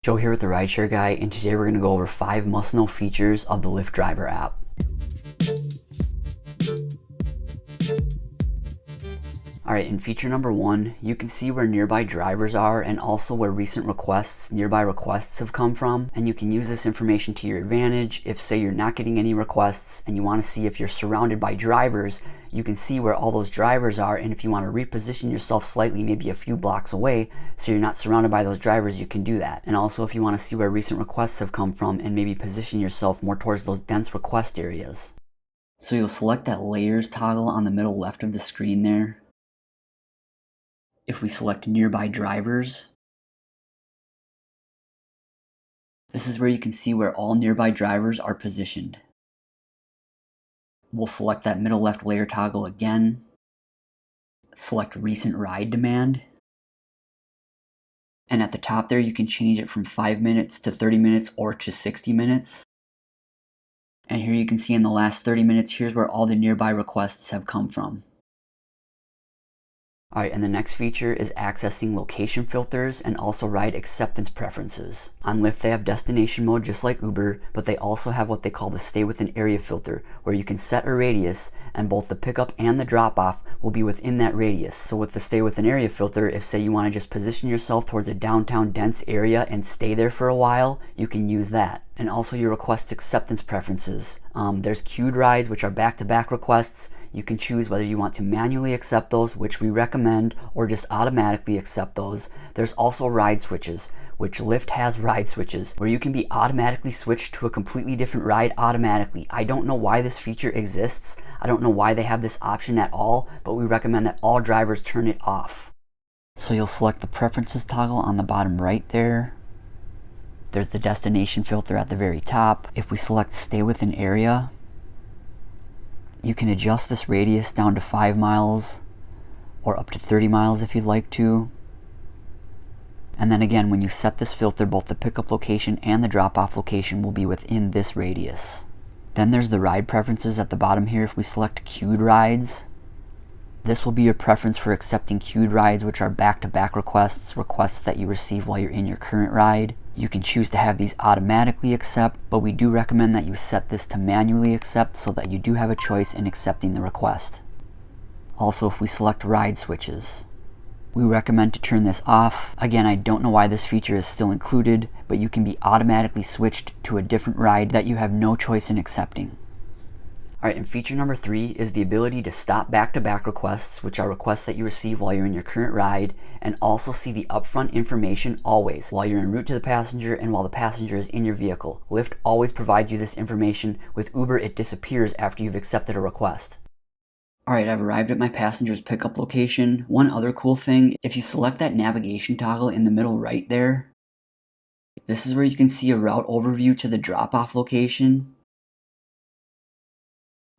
Joe here with the Rideshare Guy, and today we're going to go over 5 must-know features of the Lyft Driver app. Alright, in feature number 1, you can see where nearby drivers are and also where recent nearby requests have come from, and you can use this information to your advantage. If, say, you're not getting any requests and you want to see if you're surrounded by drivers, you can see where all those drivers are, and if you want to reposition yourself slightly, maybe a few blocks away, so you're not surrounded by those drivers, you can do that. And also if you want to see where recent requests have come from and maybe position yourself more towards those dense request areas. So you'll select that layers toggle on the middle left of the screen there. If we select nearby drivers, this is where you can see where all nearby drivers are positioned. We'll select that middle left layer toggle again, select recent ride demand, and at the top there you can change it from 5 minutes to 30 minutes or to 60 minutes. And here you can see in the last 30 minutes, here's where all the nearby requests have come from. Alright, and the next feature is accessing location filters and also ride acceptance preferences. On Lyft they have destination mode just like Uber, but they also have what they call the stay within area filter, where you can set a radius and both the pickup and the drop off will be within that radius. So with the stay within area filter, if say you want to just position yourself towards a downtown dense area and stay there for a while, you can use that. And also your request acceptance preferences. There's queued rides, which are back-to-back requests. You can choose whether you want to manually accept those, which we recommend, or just automatically accept those. There's also ride switches, which Lyft has ride switches, where you can be automatically switched to a completely different ride automatically. I don't know why this feature exists. I don't know why they have this option at all, but we recommend that all drivers turn it off. So you'll select the preferences toggle on the bottom right there. There's the destination filter at the very top. If we select stay within area, you can adjust this radius down to 5 miles or up to 30 miles if you'd like to. And then again, when you set this filter, both the pickup location and the drop-off location will be within this radius. Then there's the ride preferences at the bottom here. If we select queued rides, this will be your preference for accepting queued rides, which are back-to-back requests that you receive while you're in your current ride. You can choose to have these automatically accept, but we do recommend that you set this to manually accept so that you do have a choice in accepting the request. Also, if we select ride switches, we recommend to turn this off. Again, I don't know why this feature is still included, but you can be automatically switched to a different ride that you have no choice in accepting. Alright, and feature number 3 is the ability to stop back-to-back requests, which are requests that you receive while you're in your current ride, and also see the upfront information always, while you're en route to the passenger and while the passenger is in your vehicle. Lyft always provides you this information. With Uber, it disappears after you've accepted a request. Alright, I've arrived at my passenger's pickup location. One other cool thing, if you select that navigation toggle in the middle right there, this is where you can see a route overview to the drop-off location.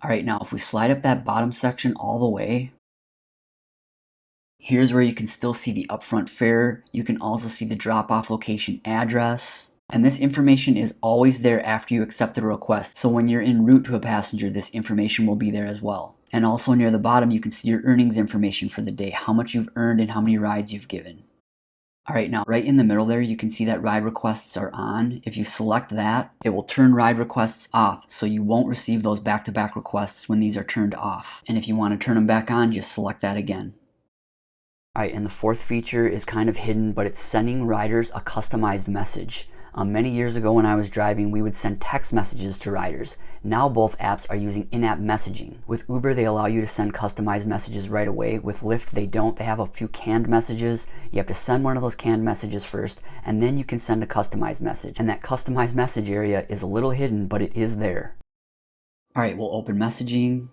Alright, now if we slide up that bottom section all the way, here's where you can still see the upfront fare. You can also see the drop-off location address. And this information is always there after you accept the request. So when you're en route to a passenger, this information will be there as well. And also near the bottom, you can see your earnings information for the day, how much you've earned and how many rides you've given. Alright, now right in the middle there, you can see that ride requests are on. If you select that, it will turn ride requests off, so you won't receive those back-to-back requests when these are turned off. And if you want to turn them back on, just select that again. Alright, and the 4th feature is kind of hidden, but it's sending riders a customized message. Many years ago when I was driving, we would send text messages to riders. Now both apps are using in-app messaging. With Uber, they allow you to send customized messages right away. With Lyft, they don't. They have a few canned messages. You have to send one of those canned messages first, and then you can send a customized message. And that customized message area is a little hidden, but it is there. Alright, we'll open messaging.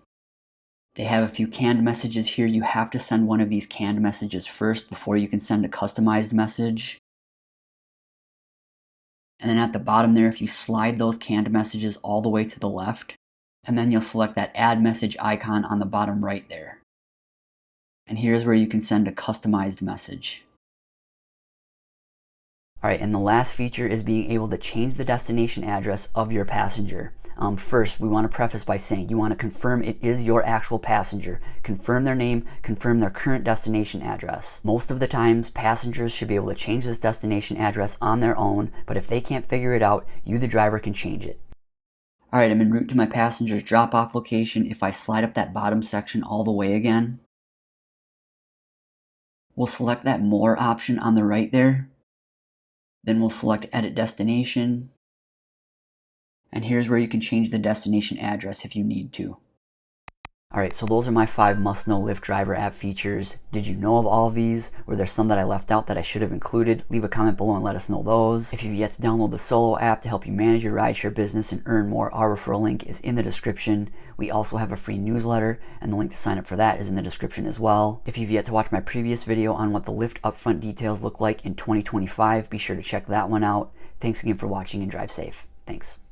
They have a few canned messages here. You have to send one of these canned messages first before you can send a customized message. And then at the bottom there, if you slide those canned messages all the way to the left, and then you'll select that add message icon on the bottom right there. And here's where you can send a customized message. Alright, and the last feature is being able to change the destination address of your passenger. First, we want to preface by saying you want to confirm it is your actual passenger. Confirm their name, confirm their current destination address. Most of the times, passengers should be able to change this destination address on their own, but if they can't figure it out, you, the driver, can change it. Alright, I'm en route to my passenger's drop-off location. If I slide up that bottom section all the way again, we'll select that More option on the right there. Then we'll select Edit Destination. And here's where you can change the destination address if you need to. Alright, so those are my 5 must-know Lyft driver app features. Did you know of all of these? Were there some that I left out that I should have included? Leave a comment below and let us know those. If you've yet to download the Solo app to help you manage your rideshare business and earn more, our referral link is in the description. We also have a free newsletter, and the link to sign up for that is in the description as well. If you've yet to watch my previous video on what the Lyft Upfront details look like in 2025, be sure to check that one out. Thanks again for watching and drive safe. Thanks.